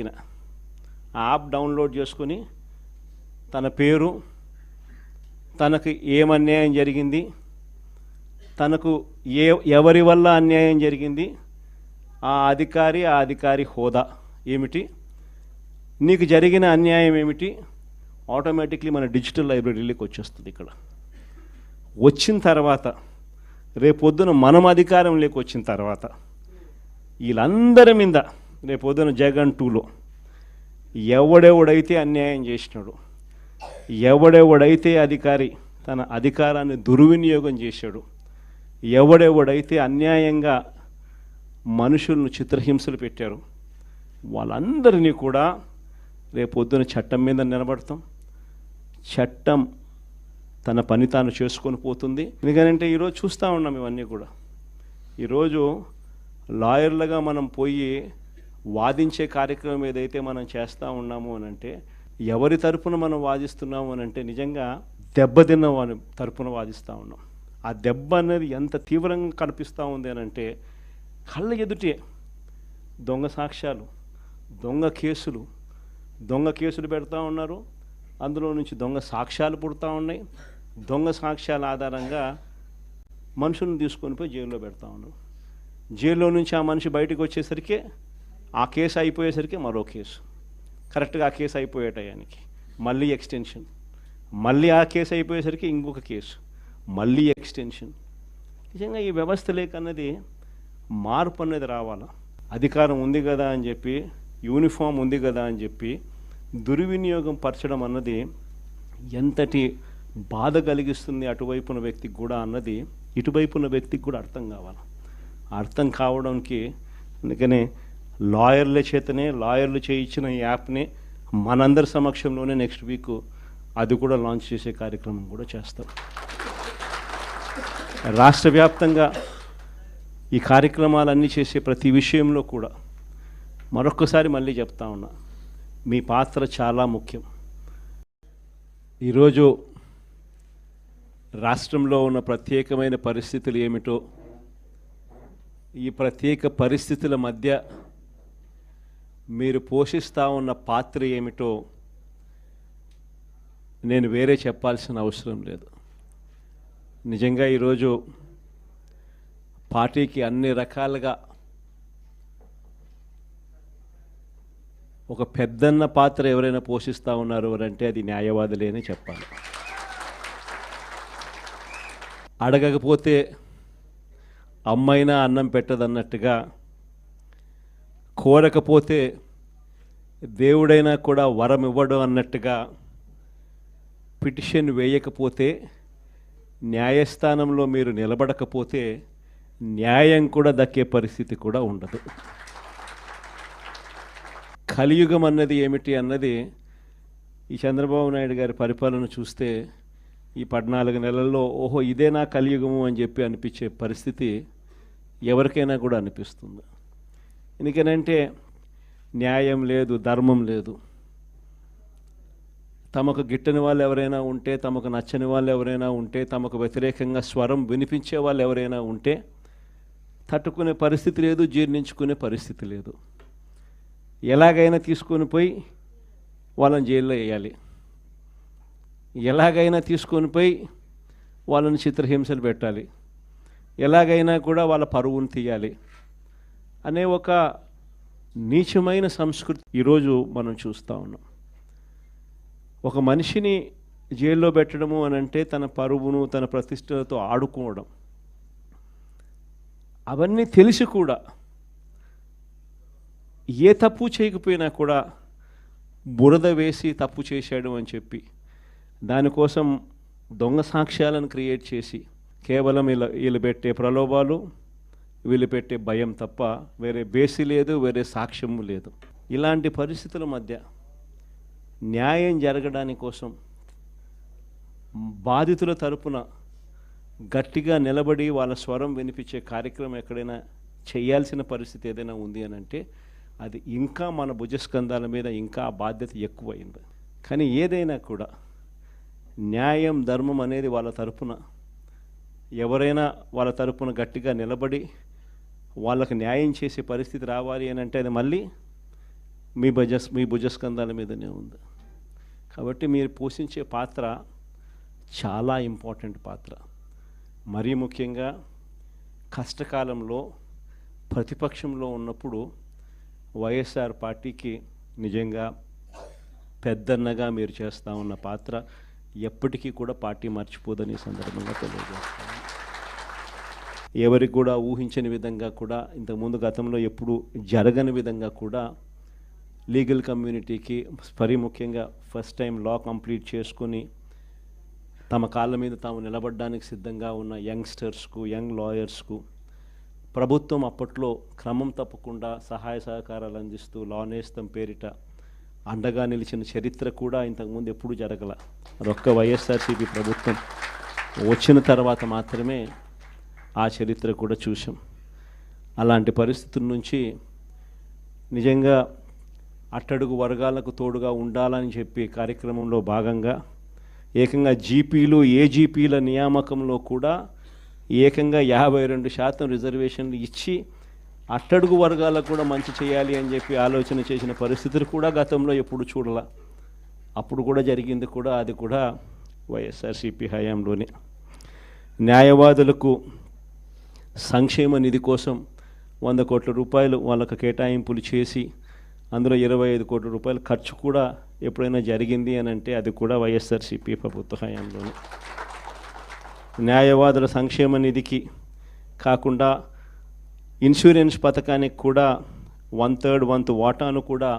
ఆ app download చేసుకొని తన పేరు, తనకు ఏం అన్యాయం జరిగింది, తనకు ఎవరి వల్ల అన్యాయం జరిగింది, ఆ అధికారి హోదా ఏమిటి, నీకు జరిగిన అన్యాయం ఏమిటి, ఆటోమేటిక్లీ మన డిజిటల్ లైబ్రరీలోకి వచ్చేస్తుంది. ఇక్కడ వచ్చిన తర్వాత రేపొద్దున మనం అధికారంలోకి వచ్చిన తర్వాత వీళ్ళందరి మీద రేపొద్దున జగన్ 2లో ఎవడెవడైతే అన్యాయం చేసినాడు, ఎవడెవడైతే అధికారి తన అధికారాన్ని దుర్వినియోగం చేశాడు, ఎవడెవడైతే అన్యాయంగా మనుషులను చిత్రహింసలు పెట్టారు, వాళ్ళందరినీ కూడా రేపొద్దున చట్టం మీద నిలబడతాం. చట్టం తన పని తాను చేసుకొని పోతుంది. ఎందుకంటే ఈరోజు చూస్తూ ఉన్నాం ఇవన్నీ కూడా. ఈరోజు లాయర్లుగా మనం పోయి వాదించే కార్యక్రమం ఏదైతే మనం చేస్తూ ఉన్నాము అని అంటే, ఎవరి తరపున మనం వాదిస్తున్నాము అని అంటే నిజంగా దెబ్బతిన్న వారి తరపున వాదిస్తూ ఉన్నాం. ఆ దెబ్బ అనేది ఎంత తీవ్రంగా కనిపిస్తూ ఉంది అని అంటే, కళ్ళ ఎదుటే దొంగ సాక్ష్యాలు, దొంగ కేసులు పెడతా ఉన్నారు. అందులో నుంచి దొంగ సాక్ష్యాలు పుడతా ఉన్నాయి. దొంగ సాక్ష్యాల ఆధారంగా మనుషులను తీసుకొని పోయి జైల్లో పెడతా ఉన్నారు. జైల్లో నుంచి ఆ మనిషి బయటకు వచ్చేసరికి ఆ కేసు అయిపోయేసరికి మరో కేసు, కరెక్ట్గా ఆ కేసు అయిపోయే టయానికి మళ్ళీ ఎక్స్టెన్షన్, మళ్ళీ ఆ కేసు అయిపోయేసరికి ఇంకొక కేసు, మళ్ళీ ఎక్స్టెన్షన్. నిజంగా ఈ వ్యవస్థ లేకన్నది మార్పు అనేది రావాలా. అధికారం ఉంది కదా అని చెప్పి, యూనిఫామ్ ఉంది కదా అని చెప్పి దుర్వినియోగం పరచడం అన్నది ఎంతటి బాధ కలిగిస్తుంది అటువైపున వ్యక్తికి కూడా అన్నది ఇటువైపున వ్యక్తికి కూడా అర్థం కావాలి. అర్థం కావడానికి అందుకనే లాయర్లు చేయించిన ఈ యాప్ని మనందరి సమక్షంలోనే నెక్స్ట్ వీక్ అది కూడా లాంచ్ చేసే కార్యక్రమం కూడా చేస్తాం. రాష్ట్ర వ్యాప్తంగా ఈ కార్యక్రమాలన్నీ చేసే ప్రతి విషయంలో కూడా మరొక్కసారి మళ్ళీ చెప్తా ఉన్నా, మీ పాత్ర చాలా ముఖ్యం. ఈరోజు రాష్ట్రంలో ఉన్న ప్రత్యేకమైన పరిస్థితులు ఏమిటో, ఈ ప్రత్యేక పరిస్థితుల మధ్య మీరు పోషిస్తూ ఉన్న పాత్ర ఏమిటో నేను వేరే చెప్పాల్సిన అవసరం లేదు. నిజంగా ఈరోజు పార్టీకి అన్ని రకాలుగా ఒక పెద్దన్న పాత్ర ఎవరైనా పోషిస్తూ ఉన్నారు అంటే అది న్యాయవాదులే అని చెప్పాలి. అడగకపోతే అమ్మైనా అన్నం పెట్టదన్నట్టుగా, కోరకపోతే దేవుడైనా కూడా వరం ఇవ్వడం అన్నట్టుగా, పిటిషన్ వేయకపోతే, న్యాయస్థానంలో మీరు నిలబడకపోతే న్యాయం కూడా దక్కే పరిస్థితి కూడా ఉండదు. కలియుగం అన్నది ఏమిటి అన్నది ఈ చంద్రబాబు నాయుడు గారి పరిపాలన చూస్తే ఈ 14 నెలల్లో ఓహో ఇదేనా కలియుగము అని చెప్పి అనిపించే పరిస్థితి ఎవరికైనా కూడా అనిపిస్తుంది. ఎందుకనంటే న్యాయం లేదు, ధర్మం లేదు. తమకు గిట్టని వాళ్ళు ఎవరైనా ఉంటే, తమకు నచ్చని వాళ్ళు ఎవరైనా ఉంటే, తమకు వ్యతిరేకంగా స్వరం వినిపించే వాళ్ళు ఎవరైనా ఉంటే తట్టుకునే పరిస్థితి లేదు, జీర్ణించుకునే పరిస్థితి లేదు. ఎలాగైనా తీసుకొని పోయి వాళ్ళని జైల్లో వేయాలి, ఎలాగైనా తీసుకొని పోయి వాళ్ళని చిత్రహింసలు పెట్టాలి, ఎలాగైనా కూడా వాళ్ళ పరువును తీయాలి అనే ఒక నీచమైన సంస్కృతి ఈరోజు మనం చూస్తూ ఉన్నాం. ఒక మనిషిని జైల్లో పెట్టడము అని అంటే తన పరువును, తన ప్రతిష్టలతో ఆడుకోవడం, అవన్నీ తెలిసి కూడా ఏ తప్పు చేయకపోయినా కూడా బురద వేసి తప్పు చేశాడు అని చెప్పి దానికోసం దొంగ సాక్ష్యాలను క్రియేట్ చేసి కేవలం వీళ్ళు పెట్టే ప్రలోభాలు, వీళ్ళు పెట్టే భయం తప్ప వేరే బేసి లేదు, వేరే సాక్ష్యము లేదు. ఇలాంటి పరిస్థితుల మధ్య న్యాయం జరగడానికి కోసం బాధితుల తరపున గట్టిగా నిలబడి వాళ్ళ స్వరం వినిపించే కార్యక్రమం ఎక్కడైనా చేయాల్సిన పరిస్థితి ఏదైనా ఉంది అని అంటే అది ఇంకా మన భుజస్కంధాల మీద ఇంకా ఆ బాధ్యత ఎక్కువైంది. కానీ ఏదైనా కూడా న్యాయం, ధర్మం అనేది వాళ్ళ తరపున ఎవరైనా వాళ్ళ తరపున గట్టిగా నిలబడి వాళ్ళకు న్యాయం చేసే పరిస్థితి రావాలి అని అంటే అది మళ్ళీ మీ భుజస్కంధాల మీదనే ఉంది. కాబట్టి మీరు పోషించే పాత్ర చాలా ఇంపార్టెంట్ పాత్ర. మరీ ముఖ్యంగా కష్టకాలంలో ప్రతిపక్షంలో ఉన్నప్పుడు వైఎస్ఆర్ పార్టీకి నిజంగా పెద్దన్నగా మీరు చేస్తూ ఉన్న పాత్ర ఎప్పటికీ కూడా పార్టీ మర్చిపోదని సందర్భంగా తెలియజేస్తాను. ఎవరికి కూడా ఊహించని విధంగా కూడా, ఇంతకుముందు గతంలో ఎప్పుడు జరగని విధంగా కూడా లీగల్ కమ్యూనిటీకి మరీ ముఖ్యంగా ఫస్ట్ టైం లా కంప్లీట్ చేసుకొని తమ కాళ్ళ మీద తాము నిలబడడానికి సిద్ధంగా ఉన్న యంగ్స్టర్స్కు, యంగ్ లాయర్స్కు ప్రభుత్వం అప్పట్లో క్రమం తప్పకుండా సహాయ సహకారాలు అందిస్తూ లా నేస్తం పేరిట అండగా నిలిచిన చరిత్ర కూడా ఇంతకుముందు ఎప్పుడూ జరగల. అదొక్క వైఎస్ఆర్సీపీ ప్రభుత్వం వచ్చిన తర్వాత మాత్రమే ఆ చరిత్ర కూడా చూసాం. అలాంటి పరిస్థితుల నుంచి నిజంగా అట్టడుగు వర్గాలకు తోడుగా ఉండాలని చెప్పి కార్యక్రమంలో భాగంగా ఏకంగా జీపీలు, ఏజీపీల నియామకంలో కూడా ఏకంగా 52% రిజర్వేషన్లు ఇచ్చి అట్టడుగు వర్గాలకు కూడా మంచి చేయాలి అని చెప్పి ఆలోచన చేసిన పరిస్థితులు కూడా గతంలో ఎప్పుడు చూడాల. అప్పుడు కూడా జరిగింది కూడా, అది కూడా వైఎస్ఆర్సీపీ హయాంలోనే. న్యాయవాదులకు సంక్షేమ నిధి కోసం 100 కోట్ల రూపాయలు వాళ్ళకు కేటాయింపులు చేసి అందులో 25 కోట్ల రూపాయలు ఖర్చు కూడా ఎప్పుడైనా జరిగింది అని అంటే అది కూడా వైఎస్ఆర్సీపీ ప్రభుత్వ హయాంలోనే. న్యాయవాదుల సంక్షేమ నిధికి కాకుండా ఇన్సూరెన్స్ పథకానికి కూడా 1/3 వంతు వాటాను కూడా